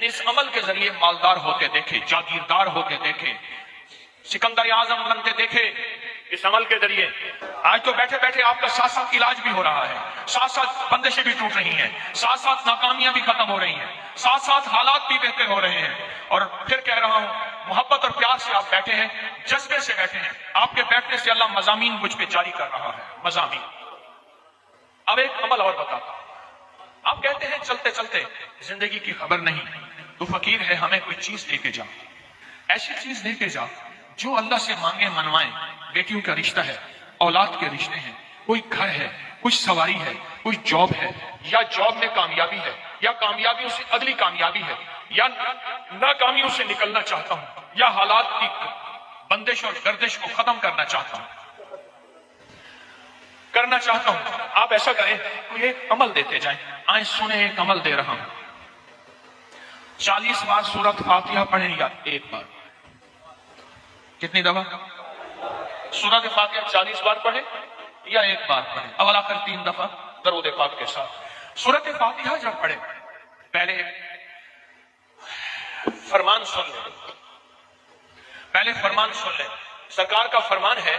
میں نے اس عمل کے ذریعے مالدار ہوتے دیکھے، جاگیردار ہوتے دیکھے، سکندر اعظم بنتے دیکھے اس عمل کے ذریعے۔ آج تو بیٹھے بیٹھے آپ کا ساتھ ساتھ علاج بھی ہو رہا ہے، ساتھ ساتھ بندشیں بھی ٹوٹ رہی ہیں، ساتھ ساتھ ناکامیاں بھی ختم ہو رہی ہیں، ساتھ ساتھ حالات بھی بہتر ہو رہے ہیں۔ اور پھر کہہ رہا ہوں، محبت اور پیار سے آپ بیٹھے ہیں، جذبے سے بیٹھے ہیں، آپ کے بیٹھنے سے اللہ مضامین مجھ پہ جاری کر رہا ہے، مضامین۔ اب ایک عمل اور بتاتا ہوں۔ آپ کہتے ہیں چلتے چلتے زندگی کی خبر نہیں، تو فقیر ہے ہمیں کوئی چیز دے کے جا، ایسی چیز دے کے جا جو اللہ سے مانگے منوائیں۔ بیٹیوں کا رشتہ ہے، اولاد کے رشتے ہیں، کوئی گھر ہے، کوئی سواری ہے، کوئی جاب ہے، یا جاب میں کامیابی ہے، یا کامیابیوں سے اگلی کامیابی ہے، یا ناکامیوں سے نکلنا چاہتا ہوں، یا حالات کی بندش اور گردش کو ختم کرنا چاہتا ہوں۔ آپ ایسا کریں، کوئی ایک عمل دیتے جائیں۔ آئیں سنیں، ایک عمل دے رہا ہوں۔ 40 بار سورۃ فاتحہ پڑھیں یا ایک بار؟ کتنی دفعہ؟ سورۃ فاتحہ 40 بار پڑھیں یا ایک بار پڑھیں؟ اول آخر 3 دفعہ درود پاک کے ساتھ۔ سورۃ فاتحہ جب پڑھیں، پہلے فرمان سن لیں۔ سرکار کا فرمان ہے،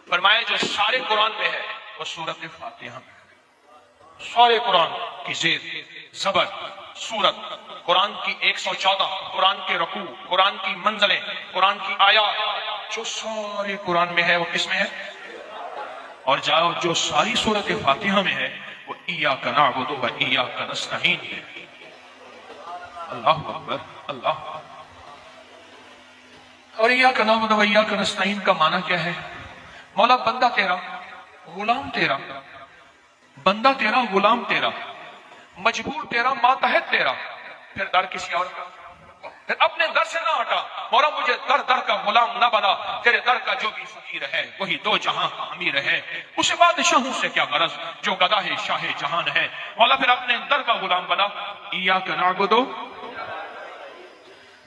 فرمایا جو سارے قرآن میں ہے وہ سورۃ فاتحہ میں۔ سارے قرآن کی زیر زبر سورت، قرآن کی 114، قرآن کے رکوع، قرآن کی منزلیں، قرآن کی آیات، جو سارے قرآن میں ہے وہ کس میں ہے؟ اور جو ساری سورۃ فاتحہ میں ہے وہ ایاک نعبد و ایاک نستعین ہے۔ اللہ اکبر، اللہ۔ اور ایاک نعبد و ایاک نستعین کا معنی کیا ہے؟ مولا بندہ تیرا، غلام تیرا، بندہ تیرا، غلام تیرا، مجبور تیرا، ماتحت تیرا، پھر در کسی اور کا، پھر اپنے در سے نہ ہٹا۔ مولا مجھے در در کا غلام نہ بنا، تیرے در کا جو بھی فقیر ہے وہی دو جہاں کا امیر ہے۔ اسے بادشاہوں سے کیا غرض جو گدا ہے شاہ جہان ہے۔ مولا پھر اپنے در کا غلام بنا۔ ایاک نعبد،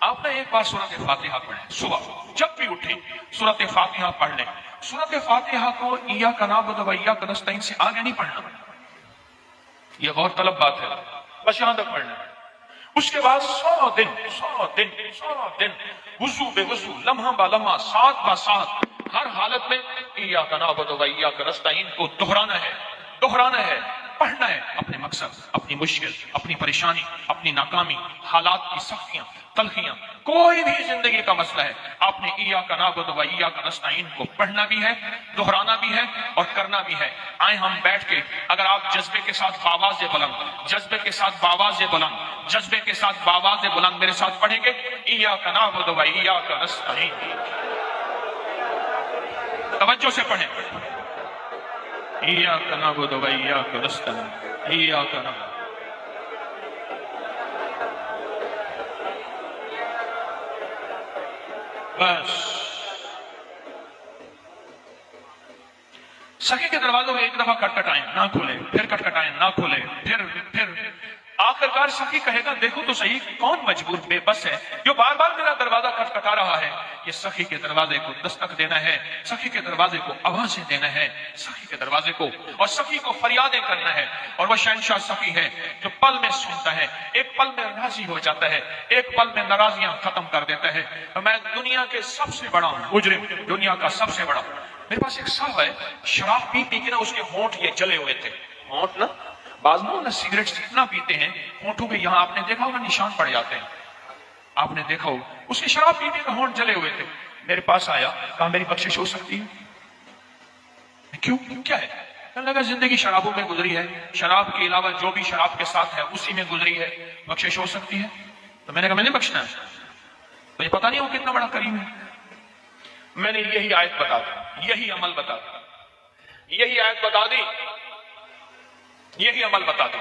آپ نے ایک بار سورۃ فاتحہ پڑھیں، صبح جب بھی اٹھیں سورۃ فاتحہ پڑھ لیں۔ سورۃ فاتحہ کو ایاک نعبد و ایاک نستعین سے آگے نہیں پڑھنا، یہ غور طلب بات ہے، بس یہاں تک پڑھنا ہے۔ اس کے بعد 100 دن وضو بے وضو، لمحہ با لمحہ، ساتھ با ساتھ، ہر حالت میں ایاک نعبد و ایاک نستعین کو دہرانا ہے، پڑھنا ہے۔ اپنے مقصد، اپنی مشکل، اپنی پریشانی، اپنی ناکامی، حالات کی سختیاں، تلخیاں، کوئی بھی زندگی کا مسئلہ ہے، آپ نے ایاک نعبد و ایاک نستعین کو پڑھنا بھی ہے، دہرانا بھی ہے اور کرنا بھی ہے۔ آئیں ہم بیٹھ کے، اگر آپ جذبے کے ساتھ بآواز بلند میرے ساتھ پڑھیں گے، ایاک نعبد و ایاک نستعین، توجہ سے پڑھیں، ایاک نعبد و ایاک نستعین، ایاک نعبد۔ بس سخی کے دروازوں میں ایک دفعہ کٹکھٹائیں، نہ کھولے، پھر کٹکھٹائیں، نہ کھولے، پھر آخرکار سخی کہے گا دیکھو تو صحیح کون مجبور بے بس ہے جو بار بار میرا دروازہ کٹکھٹا رہا ہے۔ یہ سخی کے دروازے کو دستک دینا ہے، سخی کے دروازے کو آوازیں دینا ہے، سخی کے دروازے کو، اور سخی کو فریادیں کرنا ہے۔ اور وہ شہنشاہ سخی ہے جو پل میں سنتا ہے، ایک پل میں راضی ہو جاتا ہے، ایک پل میں ناراضیاں ختم کر دیتا ہے۔ میں دنیا کے سب سے بڑا مجرم، دنیا کا سب سے بڑا، میرے پاس ایک صاحب ہے، شراب پی کے نا اس کے ہونٹ یہ جلے ہوئے تھے، ہونٹ نا، بعض لوگ نا سگریٹ اتنا پیتے ہیں ہونٹوں پہ یہاں آپ نے دیکھا ہوگا نشان پڑ جاتے ہیں، آپ نے دیکھا ہو، اس کے شراب پینے کا ہونٹ جلے ہوئے تھے۔ میرے پاس آیا، کہا میری بخشش ہو سکتی ہے؟ کیوں کیا ہے؟ کہنے لگا زندگی شرابوں میں گزری ہے، شراب کے علاوہ جو بھی شراب کے ساتھ ہے اسی میں گزری ہے، بخشش ہو سکتی ہے؟ تو میں نے کہا میں نے بخشنا ہے، مجھے پتا نہیں وہ کتنا بڑا کریم ہے۔ میں نے یہی آیت بتا دی، یہی عمل بتا دی، یہی آیت بتا دی، یہی عمل بتا دی۔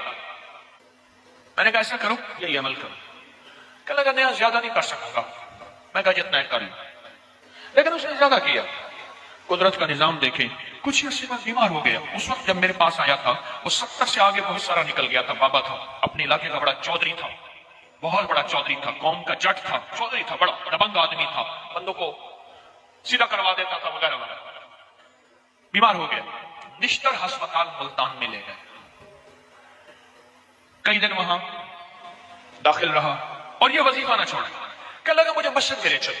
میں نے کہا ایسا کرو، یہی عمل کرو۔ کہنے لگا نہیں زیادہ نہیں کر سکوں گا۔ میں کہا جتنا ہے کر لوں، لیکن اس نے زیادہ کیا۔ قدرت کا نظام دیکھیں، کچھ عرصے بعد بیمار ہو گیا۔ اس وقت جب میرے پاس آیا تھا وہ 70 سے آگے بہت سارا نکل گیا تھا، بابا تھا، اپنے علاقے کا بڑا چودھری تھا، بہت بڑا چودھری تھا، قوم کا جٹ تھا، چودھری تھا، بڑا دبنگ آدمی تھا، بندوں کو سیدھا کروا دیتا تھا وغیرہ وغیرہ۔ بیمار ہو گیا، نشتر ہسپتال ملتان میں لے گئے، کئی دن وہاں داخل رہا، और ये वजीफा ना छोड़े। कहने लगा मुझे मस्जिद में ले चले,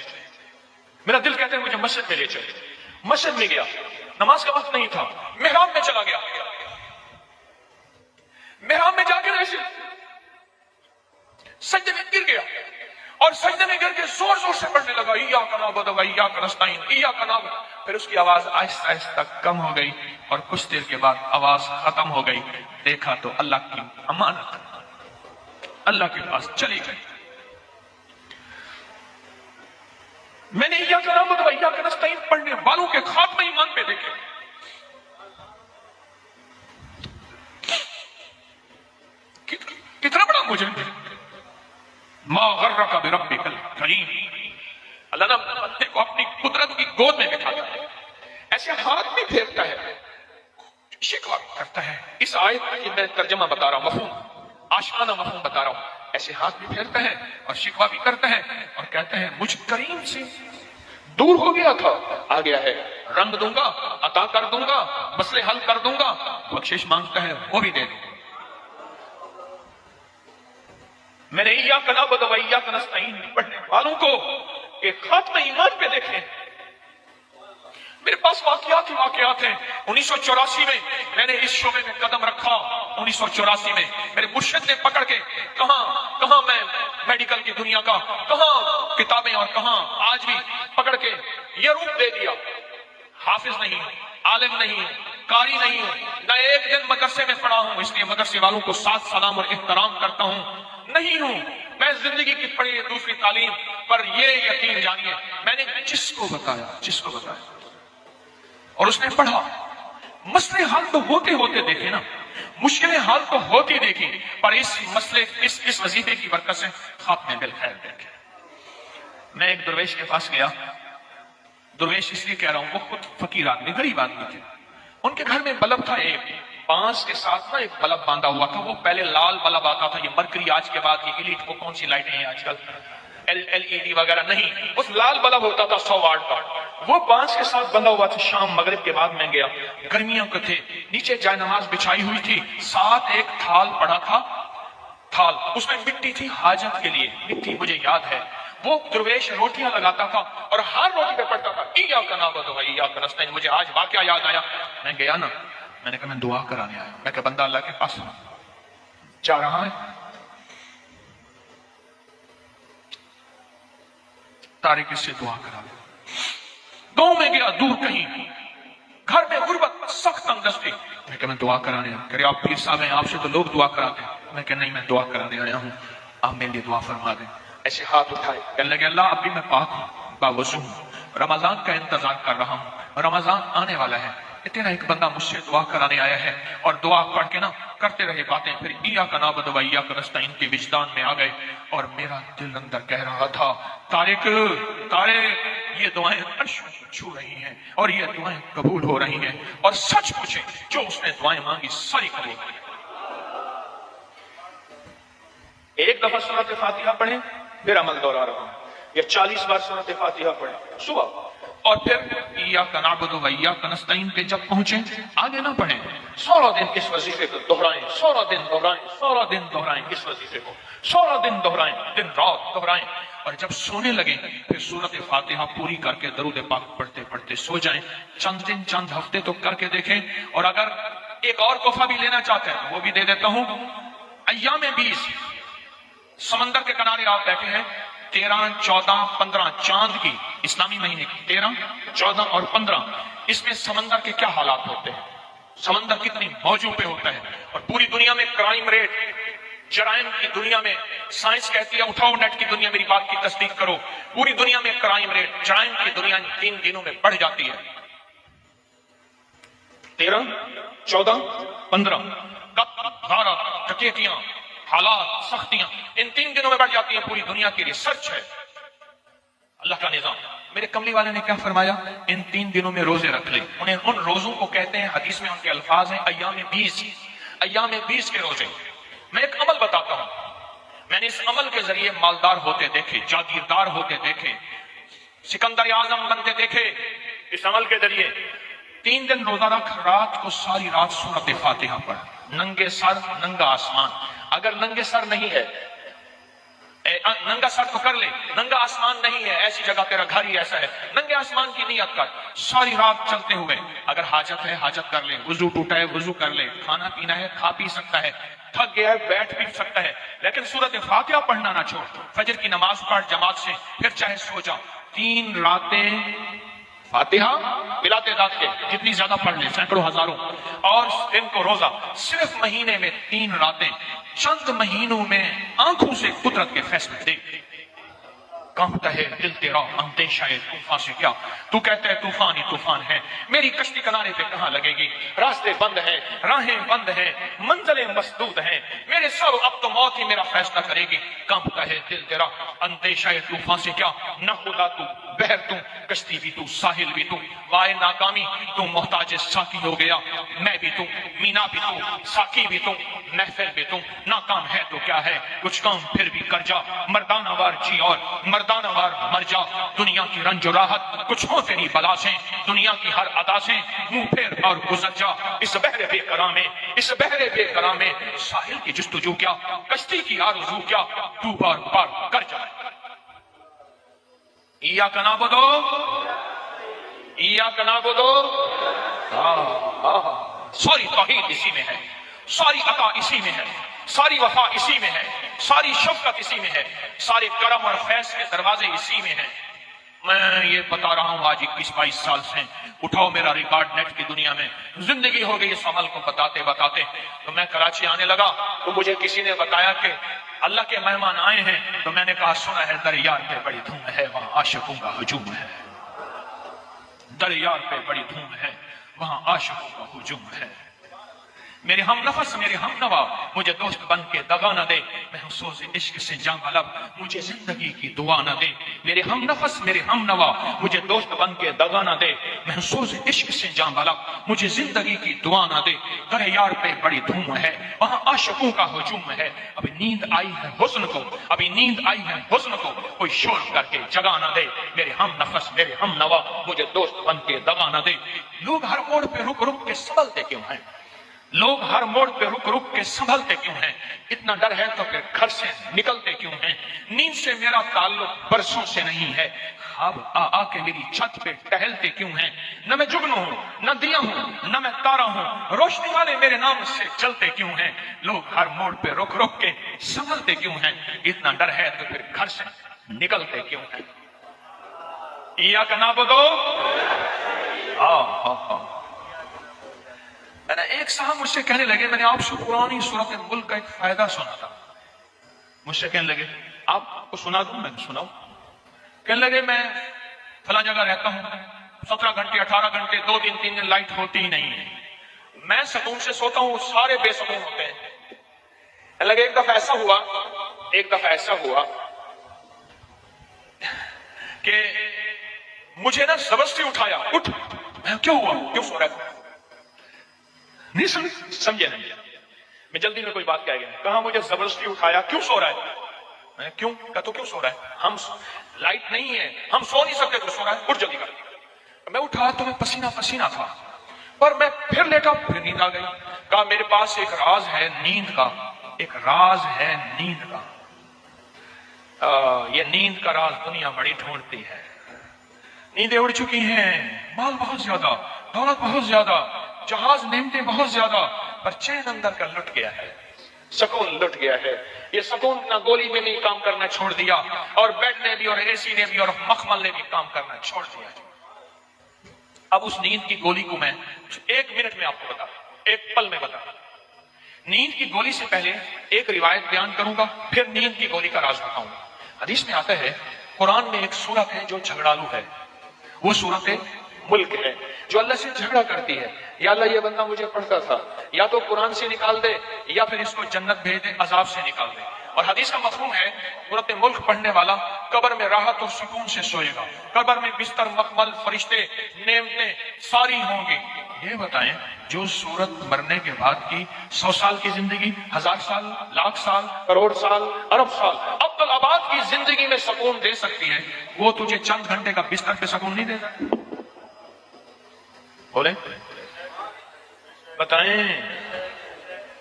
मेरा दिल कहता है मुझे मस्जिद में ले चले। मस्जिद में गया, नमाज का वक्त नहीं था, मेहराब में चला गया। मेहराब में जाकर ऐसे सजदे में गिर गया और सजदे में गिर के जोर जोर से पढ़ने लगा, इय्याका नअबुदु व इय्याका नस्तईन, इय्याका नअबुदु। फिर उसकी आवाज आहिस्ता आहिस्ता कम हो गई और कुछ देर के बाद आवाज खत्म हो गई। देखा तो अल्लाह की अमानत अल्लाह के पास चली गई। मैंने इय्याका नअबुदु व इय्याका नस्तईन पढ़ने वालों के खात्मे ईमान पे देखे। कितना बड़ा मुझे मा गर्रका बिरब्बिकल करीम। अल्लाह ना बंदे को अपनी कुदरत की गोद में बिठाता है, ऐसे हाथ भी फेरता है, शिकवा भी करता है। इस आयत की मैं तर्जमा बता रहा हूं, मफहूम आशिकाना मफहूम बता रहा हूं। ऐसे हाथ भी फेरता है और शिकवा भी करता है और कहता है मुझ करीम से दूर हो गया था, आ गया है, रंग दूंगा, अता कर दूंगा, मसले हल कर दूंगा। बख्शिश मांगता है वो भी दे दूंगा। मैंने इय्याका नअबुदु व इय्याका नस्तईन पढ़ने वालों को एक खात्मे ईमान पे देखे। मेरे पास वाकयात ही वाकयात हैं। 1984 में मैंने इस शोबे में कदम रखा। 1984 में मेरे मुर्शिद ने पकड़ के कहां मैं मेडिकल की दुनिया का, कहां किताबें और कहां आज भी पकड़ के ये रूप दे दिया। हाफिज नहीं हूं, आलिम नहीं हूं, कारी नहीं हूं, न एक दिन मदरसे में पढ़ा हूं, इसलिए मदरसे वालों को साथ सलाम और एहतराम करता हूं नहीं हूं। मैं जिंदगी की पढ़ी दूसरी तालीम, पर ये यकीन जानिए मैंने जिसको बताया और उसने पढ़ा, मसले हल तो होते होते देखे ना, मुश्किलें हल तो होती देखी, पर इस मसले इस वजीफे की बरकत से खात्मे बिल खैर देखे। मैं एक दरवेश के पास गया। दरवेश इसलिए कह रहा हूं, वो खुद फकीर आदमी, गरीब आदमी थे। उनके घर में बल्ब था, एक बांस के साथ ना एक बल्ब बांधा हुआ था। वो पहले लाल बल्ब आता था, ये मरकरी आज के बाद, ये एलीट को कौन सी लाइटें हैं आजकल, LED वगैरह नहीं, उस लाल बल्ब होता था 100 वाट का, वो बांस के साथ बंधा हुआ था। शाम मगरिब के बाद मैं गया, गर्मियों के थे, नीचे जायनमाज बिछाई हुई थी, साथ एक थाल पड़ा था, थाल उसमें मिट्टी थी हाजत के लिए, मिट्टी मुझे याद है। वो दरवेश रोटियां लगाता था और हर रोटी पे पड़ता था इय्याका नअबुदु व इय्याका नस्तईन। मुझे आज वाकया याद आया, मैं गया ना, मैंने कहा मैं दुआ कराने आया। मैं कहा बंदा अल्लाह के पास जा रहा है, तारिक इससे दुआ करा। गांव में गया, दूर कहीं, घर में गुर्बत, सख्त तंगदस्ती। मैं कहा मैं दुआ कराने आया। कह आप पीर साहब हैं, आपसे तो लोग दुआ कराते हैं। मैं कहा नहीं, मैं दुआ कराने आया हूं, आप मेरे लिए दुआ फरमा दें। ऐसे हाथ उठाए, कहने लगे अल्लाह अभी मैं पाक हूं, बावजू हूं, रमजान का इंतजार कर रहा हूं, रमजान आने वाला है, तेरा एक बंदा मुझसे दुआ कराने आया है। और दुआ पढ़ के ना करते रहे बातें, फिर इय्याका नअबुदु व इय्याका नस्तईन के विजदान में आ गए और मेरा दिल अंदर कह रहा था तारिक ये दुआएं अर्श को छू रही हैं और ये दुआएं कबूल हो रही हैं, और सच पूछे जो उसने दुआएं मांगी सारी कबूल हुई। एक दफा सूरत फातिहा पढ़े, फिर अमल दोहरा रहा हूं, या 40 बार सूरत फातिहा पढ़े सुबह, और फिर इय्याका नअबुदु व इय्याका नस्तईन पे जब पहुंचे आगे ना पढ़े, 16 दिन इस वजीफे को दोहराएं, 16 दिन दोहराएं, 16 दिन दोहराएं, इस वजीफे को 16 दिन दोहराएं, दिन रात दोहराएं। और जब सोने लगे फिर सूरत फातिहा पूरी करके दरूद पाक पढ़ते पढ़ते सो जाएं। चंद दिन चंद हफ्ते तो करके देखें। और अगर एक और तोहफा भी लेना चाहते हैं वो भी दे देता हूं। अय्याम 20 समंदर के किनारे आप बैठे हैं, 13, 14, 15 चांद की इस्लामी महीने की 13, 14 और 15, इसमें समंदर के क्या हालात होते हैं, समंदर कितनी मौजों पे होता है। और पूरी दुनिया में क्राइम रेट, जराइम की दुनिया में, साइंस कहती है उठाओ नेट की दुनिया, मेरी बात की तस्दीक करो, पूरी दुनिया में क्राइम रेट, जराइम की दुनिया 3 दिनों में बढ़ जाती है। 13, 14, 15 गारत, डकैतियां, हालात, सख्तियां इन 3 दिनों में बढ़ जाती है पूरी दुनिया की। रिसर्च है, अल्लाह का निजाम। मेरे कमली वाले ने क्या फरमाया, इन 3 दिनों में रोजे रख ले। उन्हें उन रोजों को कहते हैं, हदीस में उनके अल्फाज हैं अय्याम 20, अय्याम 20 के रोजे। मैं एक अमल बताता हूं, मैंने इस अमल के जरिए मालदार होते देखे, जागीरदार होते देखे, सिकंदर आजम बनते देखे। इस अमल के जरिए 3 दिन रोजा रख, रात को सारी रात सूरत फातिहा पढ़, नंगे सर नंगा आसमान। अगर नंगे सर नहीं है, नंगा सर तो कर ले, नंगा आसमान नहीं है, ऐसी जगह तेरा घर ही ऐसा है, नंगे आसमान की नियत कर। सारी रात चलते हुए अगर हाजत है हाजत कर ले, वुजू टूटा है वुजू कर ले, खाना पीना है खा पी सकता है, थक गया है बैठ भी सकता है, लेकिन सूरत फातिहा पढ़ना ना छोड़। फजर की नमाज पढ़ जमात से, फिर चाहे सो जा। 3 रातें फातिहा बिला तादाद के जितनी ज्यादा पढ़ ले, सैकड़ों हजारों, और दिन को रोजा। सिर्फ महीने में 3 रातें, चंद महीनों में आंखों से कुदरत के फैसले देख। कांपता है दिल तेरा अंदेशा है तूफान से क्या, तू कहता है तूफान ही तूफान है, मेरी कश्ती किनारे पे कहां लगेगी, रास्ते बंद है, राहें बंद है, मंजिलें मसदूद हैं, मेरे सब अब तो मौत ही मेरा फैसला करेगी। कांपता है दिल तेरा अंदेशा है तूफान से क्या, न खुदा तू बहर तू, कश्ती भी तू साहिल भी तू, वाए नाकामी तू मोहताज साकी हो गया, मैं भी तू मीना भी तू साकी भी तू महफिल भी तू, नाकाम है तो क्या है कुछ काम फिर भी कर जा, मर्दानावार जी और मर्दानावार मर जा, दुनिया की रंज राहत कुछ हो तेरी बला से, दुनिया की हर अदा से मुंह फेर और गुजर जा। इस बहरे बेकरार में, इस बहरे बेकरार में साहिल की जुस्तजू क्या, कश्ती की आरज़ू क्या, तू बार बार कर जा। इय्याका नअबुदु इय्याका नअबुदु, सारी तौहीद इसी में है, सारी अता इसी में है, सारी वफा इसी में है, सारी शफकत इसी में है, सारे करम और फैज के दरवाजे इसी में हैं। मैं ये बता रहा हूँ आज 21-22 साल से, उठाओ मेरा रिकॉर्ड नेट की दुनिया में, जिंदगी हो गई इस अमल को बताते बताते। तो मैं कराची आने लगा तो मुझे किसी ने बताया कि अल्लाह के मेहमान आए हैं, तो मैंने कहा सुना है दरियार पे बड़ी धूम है, वहां आशिकों का हुजूम है, दरियार पे बड़ी धूम है, वहां आशिकों का हुजूम है। मेरे हम नफस मेरे हम नवा मुझे दोस्त बन के दगा न दे, महसूस इश्क से जान बलब मुझे जिंदगी की दुआ न दे। मेरे हम नफस मेरे हम नवा मुझे दोस्त बन के दगा न दे, महसूस इश्क से जान बलब मुझे जिंदगी की दुआ न दे। दर यार पे बड़ी धूम है, वहाँ आशिकों का हुजूम है। अभी नींद आई है हुस्न को, अभी नींद आई है हुस्न को, कोई शोर करके जगा न दे। मेरे हम नफस मेरे हम नवा मुझे दोस्त बन के दगा न दे। लोग हर मोड़ पे रुक रुक के संभलते क्यों हैं, लोग हर मोड़ पे रुक रुक के संभलते क्यों हैं, इतना डर है तो फिर घर से निकलते क्यों हैं। नींद से मेरा ताल्लुक बरसों से नहीं है, ख्वाब आ आ के मेरी छत पे टहलते क्यों हैं। न मैं जुगनू हूँ न दिया हूँ न मैं तारा हूँ, रोशनी वाले मेरे नाम से चलते क्यों हैं। लोग हर मोड़ पे रुक रुक के संभलते क्यों हैं, इतना डर है तो फिर घर से निकलते क्यों हैं। इय्याका नअबुदु, मैंने एक साहब मुझसे कहने लगे, मैंने आपसे पुरानी सूरत मुल्क का एक फायदा सुना था, मुझसे कहने लगे आपको सुना दूं, मैंने सुनाऊं। कहने लगे मैं फला जगह रहता हूं, 17 घंटे 18 घंटे 2 दिन 3 दिन लाइट होती ही नहीं है, मैं सुकून से सोता हूं, सारे बेसुकून होते हैं। कहने लगे एक दफा ऐसा हुआ कि मुझे ना जबरदस्ती उठाया, उठ। मैं क्यों हुआ, क्यों सो रहा था, नहीं समझे नहीं, मैं जल्दी में कोई बात कह गया, कहा मुझे जबरदस्ती उठाया, क्यों सो रहा है। मैं क्यों, कहा तो क्यों सो रहा है, हम लाइट नहीं है हम सो नहीं सकते, तो सो रहा है, उठ जल्दी कर। मैं उठा तो मैं पसीना पसीना था, पर मैं फिर लेटा, फिर नींद आ गई। कहा मेरे पास एक राज है नींद का, एक राज है नींद का, ये नींद का राज दुनिया बड़ी ढूंढती है। नींदें उड़ चुकी हैं, माल बहुत ज्यादा, दौलत बहुत ज्यादा, जहाज नेमते बहुत ज्यादा, पर चैन अंदर का लुट गया है, सुकून लुट गया है। ये सुकून ना गोली में भी काम करना छोड़ दिया, और बेड ने भी और एसी ने भी और मखमल ने भी काम करना छोड़ दिया। अब उस नींद की गोली को मैं 1 मिनट में आपको बता, 1 पल में बता। नींद की गोली से पहले एक रिवायत बयान करूंगा, फिर नींद की गोली का राज बताऊंगा। हदीस में आता है, कुरान में एक सूरत है जो झगड़ालू है, वो सूरत मुल्क है, जो अल्लाह से झगड़ा करती है, या अल्लाह ये बंदा मुझे पढ़ता था, या तो कुरान से निकाल दे या फिर इसको जन्नत भेज दे, अजाब से निकाल दे। और हदीस का मफहूम है, सूरत मुल्क पढ़ने वाला कब्र में राहत और सुकून से सोएगा, कब्र में बिस्तर मखमल फरिश्ते नेमतें सारी होंगी। ये बताएं, जो सूरत मरने के बाद की 100 साल की जिंदगी, 1000 साल, लाख साल, करोड़ साल, अरब साल, अब्दुल आबाद की जिंदगी में सुकून दे सकती है, वो तुझे चंद घंटे का बिस्तर पे सुकून नहीं देगा। बोले बताएं,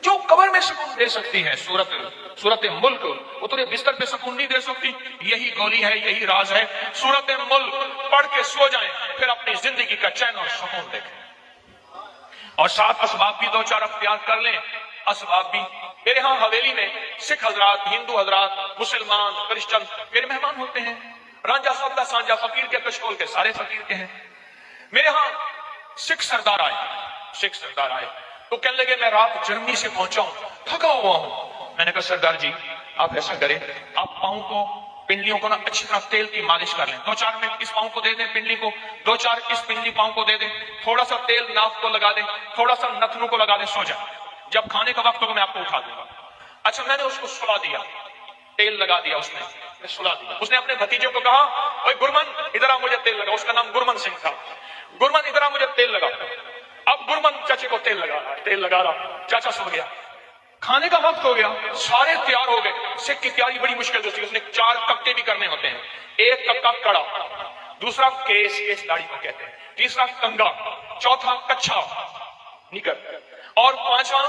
जो कब्र में सुकून दे सकती है सूरत मुल्क, वो तेरे बिस्तर पे सुकून नहीं दे सकती। यही गोली है, यही राज है। सूरत मुल्क पढ़ के सो जाएं, फिर अपनी जिंदगी का चैन और सुकून देखें। और साथ असबाब भी दो चार अख्तियार कर लें। असबाब भी, मेरे यहाँ हवेली में सिख हजरात, हिंदू हजरात, मुसलमान, क्रिश्चियन मेरे मेहमान होते हैं। रांझा सौदा सांझा फकीर के कशकोल के सारे फकीर के हैं। मेरे यहाँ सिख सरदार आए तो कहने लगे मैं रात जर्मनी से पहुंचा हूं, थका हुआ हूं। मैंने कहा सरदार जी आप ऐसा करें, आप पांव को, पिंडलियों को ना अच्छी तरह तेल की मालिश कर लें। 2-4 मिनट इस पांव को दे दें पिंडली को, 2-4 इस पिंडली पांव को दे दें, थोड़ा सा तेल नाक को लगा दें, थोड़ा सा नथनों को लगा दें, सो जाए। जब खाने का वक्त होगा मैं आपको उठा दूंगा। अच्छा, मैंने उसको सुला दिया, तेल लगा दिया उसने, मैं सुला दिया। उसने अपने भतीजे को कहा ओए गुरमन इधर आ मुझे तेल लगा। उसका नाम गुरमन सिंह था। गुरमन इधर आ मुझे तेल लगा। अब गुरमन चाचे को तेल लगा रहा। चाचा सो गया। खाने का वक्त हो गया, सारे तैयार हो गए। सिख की तैयारी बड़ी मुश्किल होती है, उसने 4 कक्के भी करने होते हैं। 1 कक्का कड़ा, दूसरा केस दाढ़ी को कहते हैं, तीसरा कंगा, चौथा कच्छा निकर, और 5वां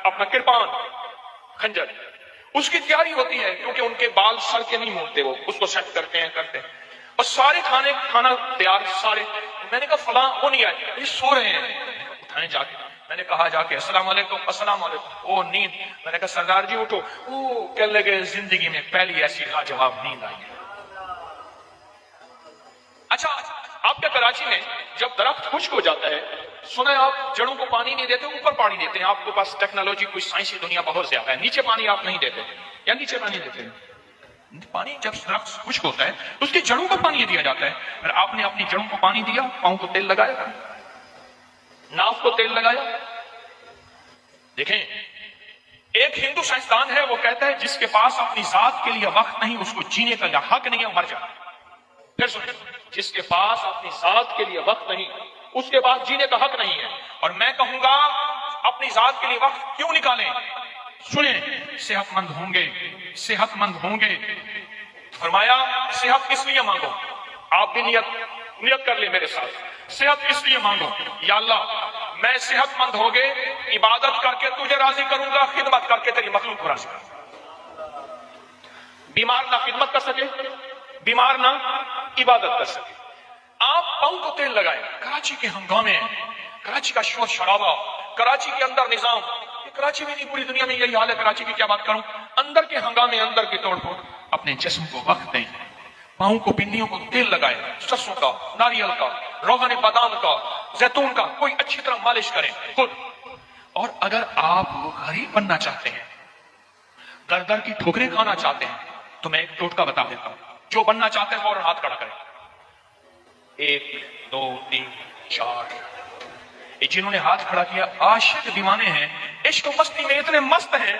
अपना किरपान खंजर। उसकी तैयारी होती है क्योंकि उनके बाल सर के नहीं मोड़ते, वो उसको सेट करते हैं और सारे खाना तैयार सारे। मैंने कहा फलां वो नहीं आए, ये सो रहे हैं। उठाने जाके मैंने कहा जाके अस्सलाम वालेकुम। ओ नींद। मैंने कहा सरदार जी उठो। ओ कहने लगे जिंदगी में पहली ऐसी लाजवाब नींद आई है। अच्छा, आपके कराची में जब दरख्त खुश्क हो जाता है, सुना है आप जड़ों को पानी नहीं देते, ऊपर पानी देते हैं। आपके पास टेक्नोलॉजी, कोई साइंसी दुनिया बहुत ज्यादा है। नीचे पानी आप नहीं देते, या नीचे पानी देते हैं? पानी जब दरख्त खुश्क होता है तो उसकी जड़ों को पानी दिया जाता है। और आपने अपनी जड़ों को पानी दिया, पांव को तेल लगाया, नाक को तेल लगाया। देखें, एक हिंदू साइंसदान है, वो कहता है जिसके पास अपनी जात के लिए वक्त नहीं उसको जीने का हक नहीं है, मर जाए। फिर सुनिए, जिसके पास अपनी जात के लिए वक्त नहीं उसके पास जीने का हक नहीं है। और मैं कहूंगा अपनी जात के लिए वक्त क्यों निकालें? सुने, सेहतमंद होंगे। फरमाया सेहत इसलिए मांगो, आप भी नियत कर ले मेरे साथ। सेहत इसलिए मांगो, या अल्लाह मैं सेहतमंद हो गए, इबादत करके तुझे राजी करूंगा, खिदमत करके तेरी मखलूक को राजी करूंगा। बीमार ना खिदमत कर सके, बीमार ना इबादत कर सके। आप पांव को तेल लगाए। कराची के हंगामे, कराची का शोर शराबा, कराची के अंदर निजाम, कराची में नहीं पूरी दुनिया में यही हाल है। कराची की क्या बात करूं, अंदर के हंगामे, अंदर की तोड़फोड़। अपने जिस्म को वक्त दें, पांव को, पिंडियों को तेल लगाए, सरसों का, नारियल का, रोगन बादाम का, जैतून का, कोई अच्छी तरह मालिश करें खुद। और अगर आप गरीब बनना चाहते हैं, दर दर की ठोकरें खाना चाहते हैं, तो मैं एक टोटका बता देता हूं। जो बनना चाहते हैं फौरन हाथ खड़ा करें। 1 2 3 4। ये जिन्होंने हाथ खड़ा किया आशिक दीवाने हैं, इश्क मस्ती में इतने मस्त हैं,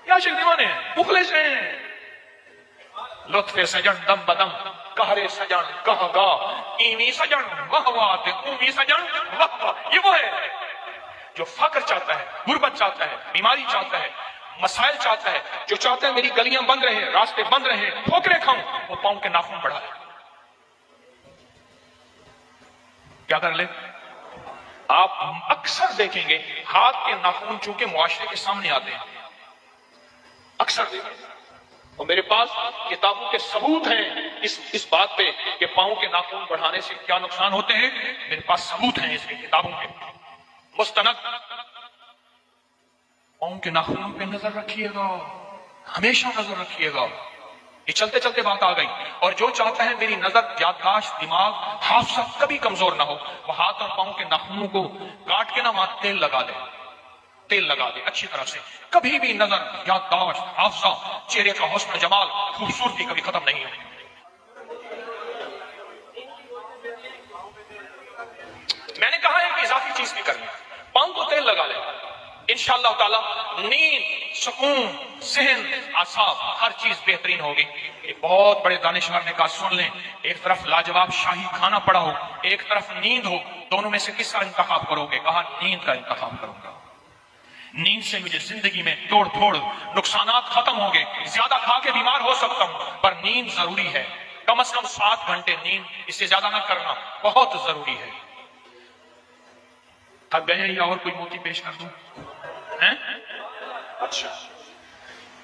ये आशिक दीवाने हैं, मुखलिस हैं। लुत्फे सजन दम बदम, कहरे सजन कह गा, ईवी सजन वाह वाह, ऊवी सजन वाह वाह। ये वो है जो फक्र चाहता है, गुर्बत चाहता है, बीमारी चाहता है, मसाइल चाहता है, जो चाहता है मेरी गलियां बंद रहे, रास्ते बंद रहे, ठोकरे खाऊं, वो पांव के नाखून बढ़ा ले। क्या कर ले? आप अक्सर देखेंगे हाथ के नाखून चूंकि मुआशरे के सामने आते हैं, अक्सर देखेंगे। और मेरे पास किताबों के सबूत हैं इस बात पे कि पांव के नाखून बढ़ाने से क्या नुकसान होते हैं। मेरे पास सबूत हैं इसकी किताबों के मुस्तनद। पांव के नाखूनों पे नजर रखिएगा, हमेशा नजर रखिएगा। ये चलते चलते बात आ गई। और जो चाहता है मेरी नजर, याददाश्त, दिमाग, हाफसा कभी कमजोर ना हो, वो हाथ और पांव के नाखूनों को काट के ना वहां तेल लगा दे अच्छी तरह से। कभी भी नजर, याददाश्त, हाफसा, चेहरे का हुस्न जमाल, खूबसूरती कभी खत्म नहीं है। मैंने कहा है कि इजाफी चीज भी करनी, पांव को तेल लगा ले, इंशाअल्लाह ताला नींद, सुकून, सेहन, आसाब, हर चीज बेहतरीन होगी। एक बहुत बड़े दानिशवर ने कहा सुन लें, एक तरफ लाजवाब शाही खाना पड़ा हो, एक तरफ नींद हो, दोनों में से किसका इंतखाब करोगे? कहा नींद का इंतखाब करूंगा। नींद से मुझे जिंदगी में तोड़ फोड़ नुकसानात खत्म होंगे। ज्यादा खा के बीमार हो सकता हूं, पर नींद जरूरी है। कम से कम 7 घंटे नींद, इससे ज्यादा ना करना, बहुत जरूरी है। थक गए हैं या और कोई मोती पेश कर दूं? हैं? अच्छा,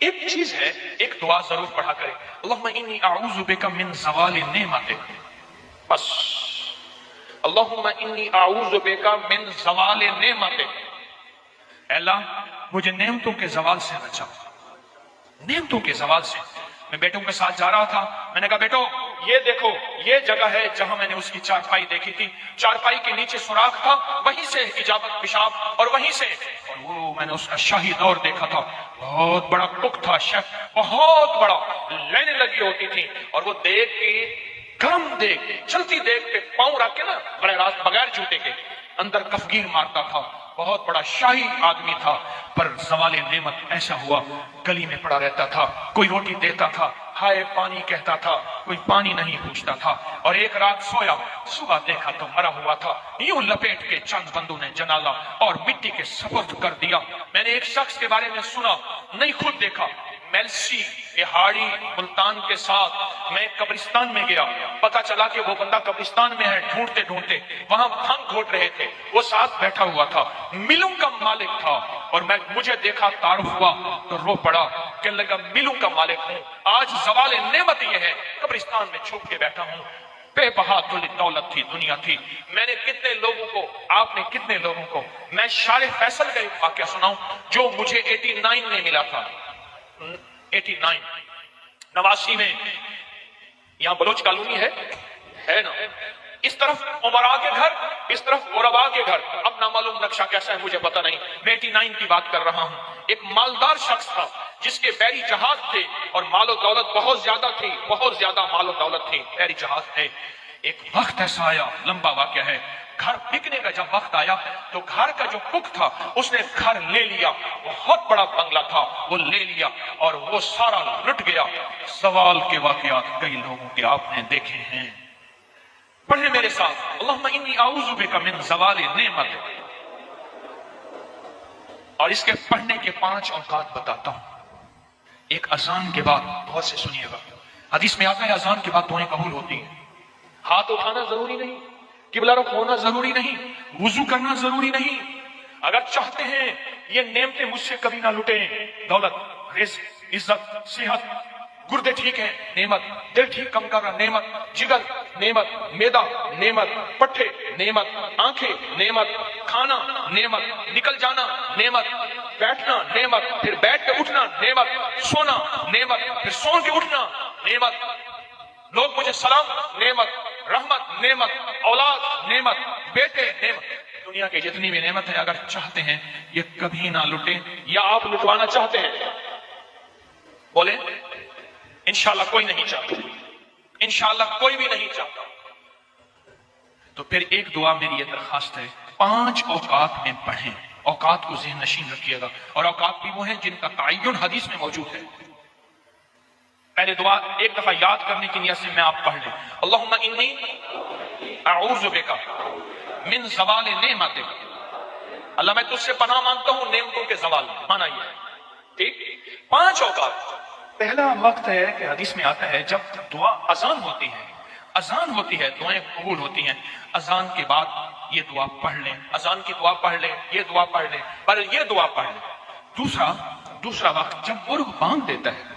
एक चीज है, एक दुआ जरूर पढ़ा करें, अल्लाहुम्मा इन्नी अऊज़ु बिका मिन ज़वालि नेमतिक। बस, अल्लाहुम्मा इन्नी अऊज़ु बिका मिन ज़वालि नेमतिक। अल्लाह मुझे नेमतों के जवाल से बचा, नेमतों के जवाल से। मैं बेटों के साथ जा रहा था, मैंने कहा बेटो ये देखो, ये जगह है जहां मैंने उसकी चारपाई देखी थी, चारपाई के नीचे सुराख था, वहीं से इजाबत पेशाब, और वहीं से, और वो मैंने उसका शाही दौर देखा था, बहुत बड़ा कुक था, शेफ, बहुत बड़ा, लाइनें लगी होती थी, और वो देख के, गरम देख, चलती देख पे पांव रख के ना, बड़े रात बगैर जूते के अंदर कफगीर मारता था, बहुत बड़ा शाही आदमी था। पर ज़वाले नेमत ऐसा हुआ, गली में पड़ा रहता था, कोई रोटी देता था, हाय पानी कहता था, कोई पानी नहीं पूछता था, और एक रात सोया, सुबह देखा तो मरा हुआ था, यूं लपेट के चंद बंदों ने जनाला और मिट्टी के सपुर्द कर दिया। मैंने एक शख्स के बारे में सुना, नहीं खुद देखा, मेलसी पहाड़ी मुल्तान के साथ मैं कब्रिस्तान में गया, पता चला कि वो बंदा कब्रिस्तान में है, ढूंढते ढूंढते वहां भांग घोट रहे थे, वो साथ बैठा हुआ था, मिलों का मालिक था, और मुझे देखा, तारुफ हुआ तो रो पड़ा, कहने लगा मिलों का मालिक हूं, आज ज़वाले नेमत ये है, कब्रिस्तान में छुप के बैठा हूं, बेबहा दौलत थी, दुनिया थी। मैंने कितने लोगों को, आपने कितने लोगों को, मैं शारे फैसल का एक वाकया सुनाऊं जो मुझे 89 में मिला था, 89 नवासी में, यहां बलोच कॉलोनी है ना, इस तरफ उमरा के घर, इस तरफ गुरबा के घर, अब ना मालूम नक्शा कैसा है मुझे पता नहीं, मैं 89 की बात कर रहा हूं। एक मालदार शख्स था जिसके बैरी जहाज थे और मालो दौलत बहुत ज्यादा थी, बहुत ज्यादा मालो दौलत थी, बैरी जहाज थे। एक वक्त ऐसा आया, लंबा वाकया है, घर बिकने का जब वक्त आया तो घर का जो कुक था उसने घर ले लिया, बहुत बड़ा बंगला था, वो ले लिया और वो सारा लुट गया। सवाल के वाकयात कई लोगों के आपने देखे हैं, पढ़े मेरे साथ, अल्लाहुम्मा इन्नी अऊज़ु बिका मिन ज़वालि नेमत। और इसके पढ़ने के 5 औकात बताता हूं। एक अज़ान के बाद, बहुत से सुनिएगा, हदीस में आता है अज़ान के बाद दुआएं कबूल होती हैं। हाथ उठाना जरूरी नहीं, किबला रुख होना जरूरी नहीं, वुजू करना जरूरी नहीं। अगर चाहते हैं ये नेमतें मुझसे कभी ना लुटे, दौलत, रिज़्क़, इज्जत, सेहत, गुर्दे ठीक है नेमत, दिल ठीक कम कर रहा नेमत, जिगर नेमत, मैदा नेमत, पट्टे नेमत, आंखें नेमत, खाना नेमत, निकल जाना नेमत, बैठना नेमत, फिर बैठ के उठना नेमत, सोना नेमत, फिर सो के उठना नेमत, लोग मुझे सलाम नेमत, रहमत नेमत, औलाद नेमत, बेटे नेमत, दुनिया की जितनी भी नेमत है, अगर चाहते हैं ये कभी ना लुटे, या आप लुटवाना चाहते हैं, बोले इंशाल्लाह कोई नहीं चाहता, इंशाल्लाह कोई भी नहीं चाहता। तो फिर एक दुआ मेरी ये दरखास्त है, 5 औकात में पढ़ें, औकात को ज़हन नशीन रखिएगा, और औकात भी वो हैं जिनका तय्युन हदीस में मौजूद है। पहले दुआ एक दफा याद करने की नियत से मैं आप पढ़ लें, अल्लाहुम्मा इन्नी अऊज़ु बिका मिन ज़वालि नेमतिक, अल्लाह मैं तुझसे पनाह मांगता हूं नेमतों के ज़वाल, माना ये है, ठीक। 5 औकात। पहला वक्त है कि हदीस में आता है जब दुआ अजान होती है, अजान होती है, दुआएं कबूल होती हैं, अजान के बाद ये दुआ पढ़ लें, अजान की दुआ पढ़ लें, ये दुआ पढ़ लें, पर ये दुआ पढ़ लें। दूसरा वक्त जब मुर्ग बांग देता है,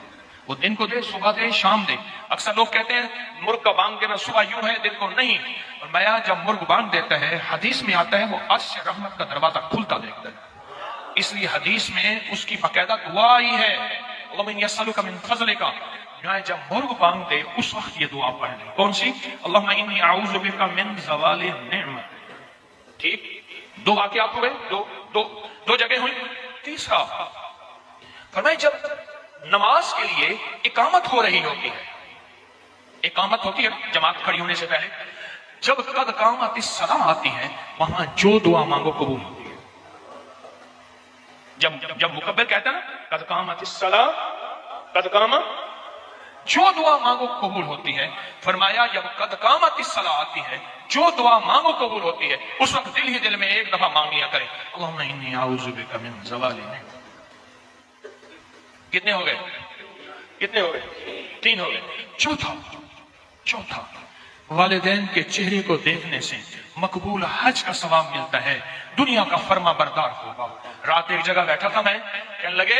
वो दिन को दे, सुबह दे, शाम दे। अक्सर लोग कहते हैं मुर्ग का बांग देना सुबह यूं है, दिन को नहीं। और मैं जब मुर्ग बांग देता है, हदीस में आता है वो अर्श से रहमत का दरवाजा खुलता देखता है, इसलिए हदीस में उसकी बाकायदा दुआ ही है, अल्लाहुम्मा मिन फज़लिका। जब मुर्ग बांग दे उस वक्त ये दुआ पढ़ ले, कौन सी, अल्लाहुम्मा इन्नी अऊज़ु बिका मिन ज़वालि नेमत, ठीक। 2 वाक़यात हुए, दो जगह हुई। तीसरा फरमाए जब नमाज के लिए इकामत हो रही होती है, इकामत होती है जमात खड़ी होने से पहले, जब कद कामतिस सलाह आती है, वहां जो दुआ मांगो कबूल होती है। जब मुकब्बिर कहता है ना कद कामतिस सलाह, कद कामा, जो दुआ मांगो कबूल होती है। फरमाया जब कद कामतिस सलाह आती है, जो दुआ मांगो कबूल होती है, उस वक्त दिल ही दिल में एक दफा मांग लिया करें, अल्लाहुम्मा इन्नी अऊज़ु बिका मिन ज़वालि नेमत। कितने हो गए? 3 हो गए। चौथा वालिदैन के चेहरे को देखने से, मकबूल हज का सवाब मिलता है, दुनिया का फर्मा बरदार होगा। रात एक जगह बैठा था मैं, कहने लगे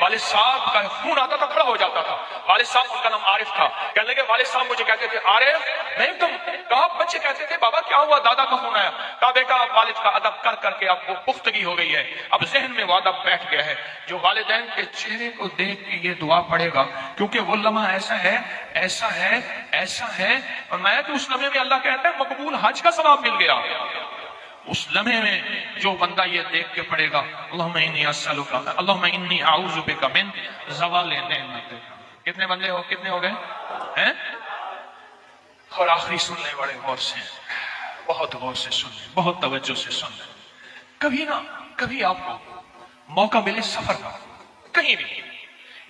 वालिद साहब का फोन आता था, खड़ा हो जाता था। वालिद साहब, उनका नाम आरिफ था, कहने लगे वालिद साहब मुझे कहते थे आरिफ, मैं एकदम कहा, बच्चे कहते थे बाबा क्या हुआ, दादा का फोन आया। कहा बेटा अब वालिद का अदब कर करके अब वो पुख्तगी हो गई है, अब जहन में वो अदब बैठ गया है, जो वालिदैन के चेहरे को देख के ये दुआ पड़ेगा, क्योंकि वो लम्हा ऐसा है, ऐसा है, ऐसा है। और मैं तो उस लम्हे में अल्लाह कहता है मकबूल हज का सवाब मिल गया। उस लम्हे में जो बंदा ये देख के पड़ेगा, अल्लाहुम्मा इन्नी अस्सअलुका, अल्लाहुम्मा इन्नी आऊज़ु बिका मिन ज़वालि नेमतिक। कितने बंदे हो, कितने हो गए हैं? और आखिरी सुन ले, बड़े गौर से, बहुत गौर से सुन ले, बहुत तवज्जो से सुन ले। कभी ना कभी आपको मौका मिले सफर का, कहीं भी,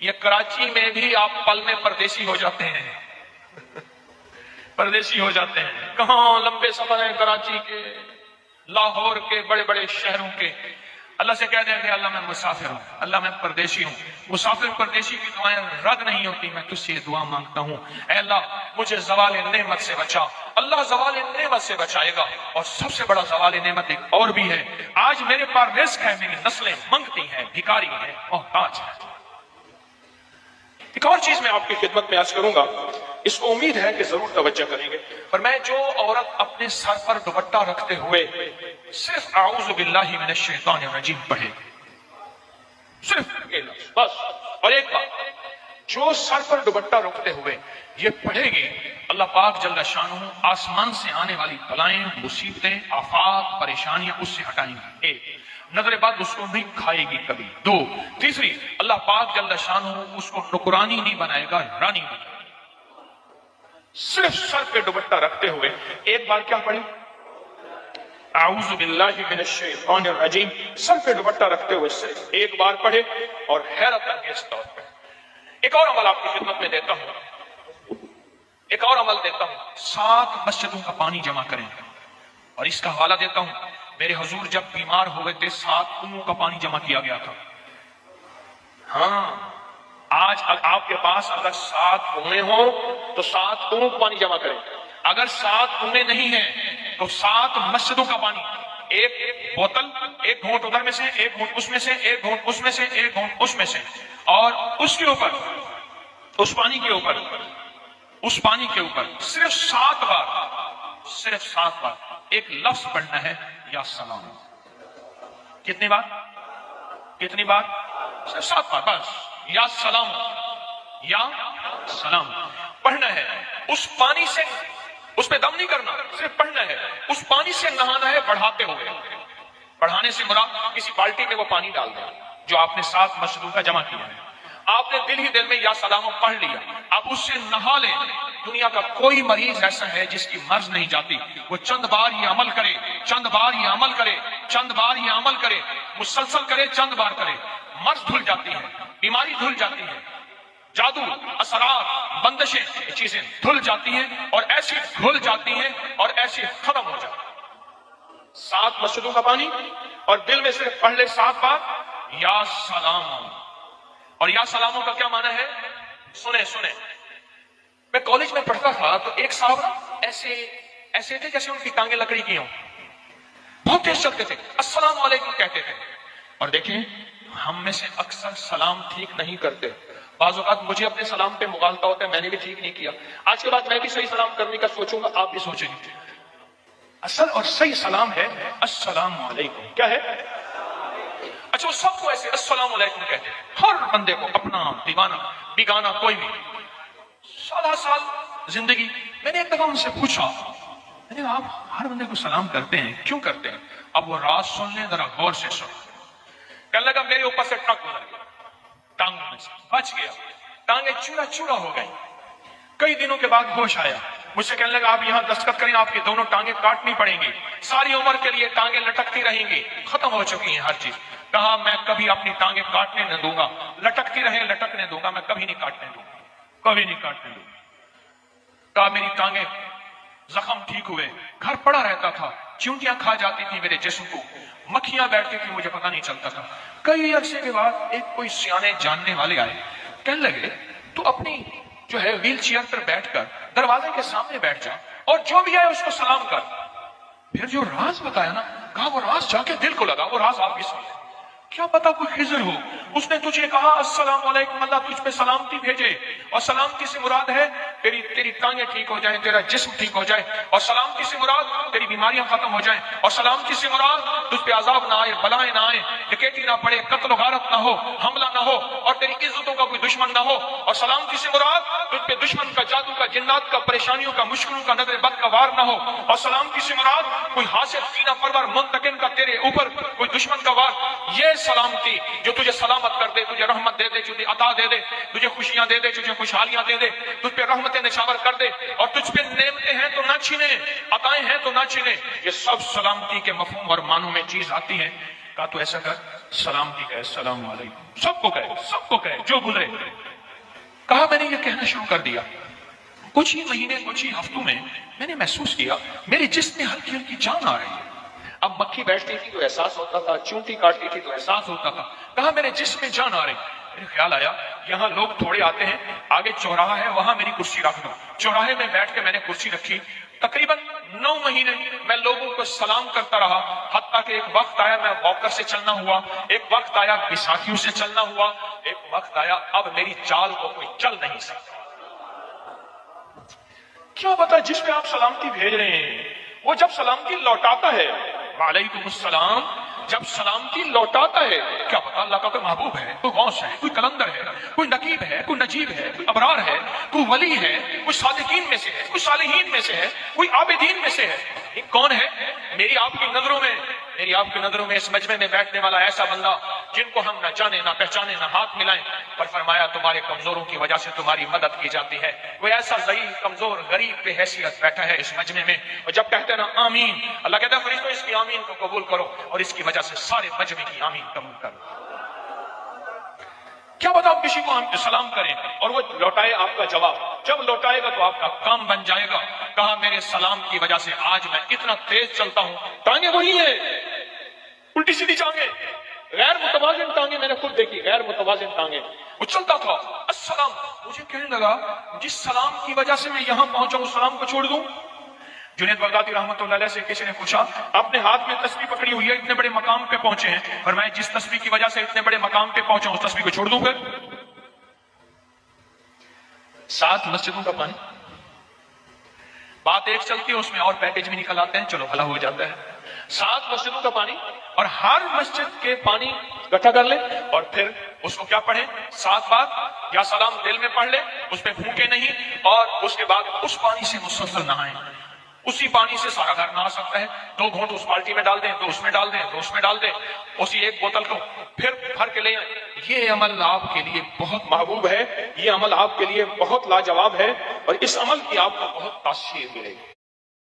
ये कराची में भी आप पल में परदेसी हो जाते हैं परदेसी हो जाते हैं। कहाँ लंबे सफर है कराची के, लाहौर के, बड़े बड़े शहरों के। अल्लाह से कह देंगे अल्लाह मैं मुसाफिर हूँ, अल्लाह मैं परदेशी हूँ। मुसाफिर परदेशी की दुआएं रद्द नहीं होती। मैं तुझसे दुआ मांगता हूँ, ऐ अल्लाह मुझे ज़वाल नेमत से बचा। अल्लाह ज़वाल नेमत से बचाएगा। और सबसे बड़ा ज़वाल नेमत एक और भी है, आज मेरे पास रिस्क है, मेरी नस्लें मंगती हैं, भिखारी है, मोहताज है। एक और चीज मैं आपकी खिदमत में अर्ज करूंगा, इसको उम्मीद है कि जरूर तवज्जो करेंगे। पर मैं जो औरत अपने सर पर दुपट्टा रखते हुए सिर्फ आऊज़ु बिल्लाहि मिनश शैतानिर रजीम पढ़े, सिर्फ ये लफ्ज़ बस, और एक बात, जो सर पर दुपट्टा रखते हुए ये पढ़ेगी, अल्लाह पाक जल्ल शानुहू आसमान से आने वाली बलाएं, मुसीबतें, आफात, परेशानियां उससे हटाएंगी। एक, नजर बाद उसको नहीं खाएगी कभी। दो, तीसरी, अल्लाह पाक जल्ल शानुहू उसको नुकरानी नहीं बनाएगा, रानी बनाएगा। सिर्फ सर पे दुपट्टा रखते हुए एक बार क्या पढ़े, आऊज़ु बिल्लाहि मिनश शैतानिर रजीम, सर पे दुपट्टा रखते हुए सिर्फ एक बार पढ़े। और हैरत अंगेज तौर पर एक और अमल आपकी खिदमत में देता हूं, एक और अमल देता हूं, 7 मस्जिदों का पानी जमा करें। और इसका हवाला देता हूं, मेरे हुजूर जब बीमार हो गए थे 7 कुओं का पानी जमा किया गया था। हाँ, आज आपके पास अगर 7 कुएं हो तो 7 कुओं का पानी जमा करें। अगर 7 कुएं नहीं है तो 7 मस्जिदों का पानी, एक बोतल, एक घूंट उधर में से, एक घूंट उसमें से, एक घूंट उसमें से, एक घूंट उसमें से, और उसके ऊपर, उस पानी के ऊपर, उस पानी के ऊपर सिर्फ 7 बार, सिर्फ 7 बार एक लफ्ज पढ़ना है, या सलाम। कितनी बार, कितनी बार? सिर्फ 7 बार बस, या सलाम, या सलाम पढ़ना है। उस पानी से, उस पे दम नहीं करना, सिर्फ पढ़ना है। उस पानी से नहाना है बढ़ाते हुए। बढ़ाने से मुराद किसी बाल्टी में वो पानी डाल दें जो आपने 7 मस्जिदों का जमा किया है। आपने दिल ही दिल में या सलाम पढ़ लिया, अब उससे नहा ले। दुनिया का कोई मरीज ऐसा है जिसकी मर्ज नहीं जाती, वो चंद बार ये अमल करे, चंद बार ये अमल करे, चंद बार ये अमल करे, मुसलसल करे, चंद बार करे, मर्ज धुल जाती है, बीमारी धुल जाती है, जादू, असरार, बंदिशें, चीजें धुल जाती हैं, और ऐसी धुल जाती हैं और ऐसी खत्म हो जाती है। 7 मस्जिदों का पानी, और दिल में सिर्फ पढ़ ले 7 बार या सलाम। और या सलामों का क्या माना है? सुने सुने, मैं कॉलेज में पढ़ता था तो एक साहब ऐसे ऐसे थे जैसे उनकी टांगे लकड़ी की हों, बहुत तेज चलते थे, अस्सलाम वालेकुम कहते थे। और देखें हम में से अक्सर सलाम ठीक नहीं करते। बाज़ औक़ात मुझे अपने सलाम पे मुगालता होता है, मैंने भी ठीक नहीं किया। आज के बाद मैं भी सही सलाम करने का सोचूंगा, आप भी सोचेंगे। असल और सही सलाम है अस्सलाम वालेकुम। क्या है? अच्छा, वो सबको ऐसे अस्सलाम वालेकुम कहते हैं, हर बंदे को, अपना, दीवाना, बिगाना, कोई भी। साल जिंदगी, मैंने एक दफा उनसे पूछा, मैंने कहा आप हर बंदे को सलाम करते हैं, क्यों करते हैं? अब वो राज सुन लें, जरा गौर से सुन। कहने लगा मेरे ऊपर से ट्रक गुजर गया, टांग में से बच गया, टांगे चूरा चूरा हो गई। कई दिनों के बाद होश आया, मुझसे कहने लगा आप यहाँ दस्तखत करें, आपकी दोनों टांगे काटनी पड़ेंगी, सारी उम्र के लिए टांगे लटकती रहेंगी, खत्म हो चुकी हैं हर चीज। कहा मैं कभी अपनी टांगे काटने न दूंगा, लटकती रहे लटकने दूंगा, मैं कभी नहीं काटने दूंगा, कभी नहीं काटने दूंगा। कहा मेरी टांगे जख्म ठीक हुए, घर पड़ा रहता था, चींटियां खा जाती थी मेरे जिस्म को, मक्खियां बैठती थी, मुझे पता नहीं चलता था। कई अरसे के बाद एक कोई सियाने जानने वाले आए, कहने लगे तू अपनी जो है व्हील चेयर पर बैठकर दरवाजे के सामने बैठ जा और जो भी आए उसको सलाम कर। फिर जो राज बताया ना, कहा वो राज जाके दिल को लगा, वो राज आप भी सुन ले। क्या पता कोई खिजर हो, उसने तुझे कहा अस्सलाम वालेकुम, अल्लाह तुझ पे सलामती भेजे। और सलामती से मुराद है तेरी टांगें ठीक हो जाएं, तेरा जिस्म ठीक हो जाए। और सलामती से मुराद तेरी बीमारियां खत्म हो जाएं। और सलामती से मुराद तुझ पे अजाब ना आए, बलाएं ना आए, डकैती ना पड़े, कत्ल गारत ना हो, हमला ना हो, और तेरी इज्जतों का कोई दुश्मन ना हो। और सलामती से मुराद तुझ पे दुश्मन का, जादू का, जिन्नात का, परेशानियों का, मुश्किलों का, नजर बद का वार ना हो। और सलामती से मुराद कोई हासिल, सीना परवर, मुंतकिम का तेरे ऊपर कोई दुश्मन का वार। ये सलामती जो तुझे सलामत कर दे, तुझे रहमत दे दे, तुझे अता दे दे, तुझे खुशियां दे दे, तुझे खुशहालियां दे दे, तुझ पे रहमतें निछावर कर दे, और तुझ पे नेमतें हैं तो ना छीने, अताएं हैं तो ना छीने। ये सब सलामती के मफहूम और मानों में चीज आती है। कहा तो ऐसा कर, सलामती कहे, अस्सलाम वालेकुम, सबको कहे, सबको कहे जो गुजरे। कहा मैंने ये कहना शुरू कर दिया। कुछ ही महीने, कुछ ही हफ्तों में मैंने महसूस किया मेरे जिस्म में हल्की हल्की जान आ रही है। अब मक्खी बैठती थी तो एहसास होता था, चूंटी काटती थी तो एहसास होता था। कहा मेरे जिस्म में जान आ रही। मेरे ख्याल आया यहाँ लोग थोड़े आते हैं, आगे चौराहा है, वहां मेरी कुर्सी रख दो। चौराहे में बैठ के मैंने कुर्सी रखी। तकरीबन 9 महीने मैं लोगों को सलाम करता रहा, हत्ता कि एक वक्त आया मैं वॉकर से चलना हुआ, एक वक्त आया बैसाखियों से चलना हुआ, एक वक्त आया अब मेरी चाल को कोई चल नहीं सकता। क्या पता जिस पे आप सलामती भेज रहे हैं वो जब सलामती लौटाता है, वालेकुम अस्सलाम, जब सलामती लौटाता है, क्या पता अल्लाह का कोई महबूब है, कोई गौस है, कोई कलंदर है, कोई नकीब है, कोई नजीब है, कोई अबरार है, कोई वली है, कोई सादिकीन में से है, कोई सालिहीन में से है, कोई आबिदीन में से है। ये कौन है? मेरी आपकी नजरों में इस मजमे में बैठने वाला ऐसा बंदा जिनको हम न जाने, ना पहचाने, ना हाथ मिलाएं, पर फरमाया तुम्हारे कमजोरों की वजह से तुम्हारी मदद की जाती है। कोई ऐसा ज़ईफ, कमजोर, गरीब पे हैसियत बैठा है इस मजमे में, और जब कहते हैं ना आमीन, अल्लाह कहता है फरिश्तों इसकी आमीन को कबूल करो, और इसकी वजह से सारे मजमे की आमीन कबूल करो। क्या बता आप किसी को हम सलाम करें और वो लौटाए आपका जवाब, जब लौटाएगा तो आपका काम बन जाएगा। कहा मेरे सलाम की वजह से आज मैं इतना तेज चलता हूं, टांगे वही है, उल्टी सीधी टांगे, गैर मुतवाजिन टांगे मैंने खुद देखी, गैर मुतवाजिन टांगे। वो चलता था अस्सलाम, मुझे कहने लगा जिस सलाम की वजह से मैं यहां पहुंचा उस सलाम को छोड़ दूं। जुनैद बगदादी रहमतुल्लाह अलैह से किसी ने पूछा, आपने हाथ में तस्बीह पकड़ी हुई है, इतने बड़े मकाम पे पहुंचे हैं, और मैं जिस तस्बीह की वजह से इतने बड़े मकाम पे पहुंचा उस तस्बीह को छोड़ दूं फिर? 7 मस्जिदों का पानी, बात एक चलती है उसमें और पैकेज भी निकल आते हैं, चलो भला हो जाता है। 7 मस्जिदों का पानी, और हर मस्जिद के पानी इकट्ठा कर ले और फिर उसको क्या पढ़े 7 बार, या सलाम दिल में पढ़ ले, उस पर फूके नहीं, और उसके बाद उस पानी से मुसलसल नहाए। उसी पानी से सारा घर नहा सकता है। 2 घूंट उस बाल्टी में डाल दें, तो उसमें डाल दें, तो उसमें डाल दें, उसी एक बोतल को फिर भर के ले आए। ये अमल आपके लिए बहुत महबूब है, ये अमल आपके लिए बहुत लाजवाब है, और इस अमल की आपको बहुत तासीर मिलेगी।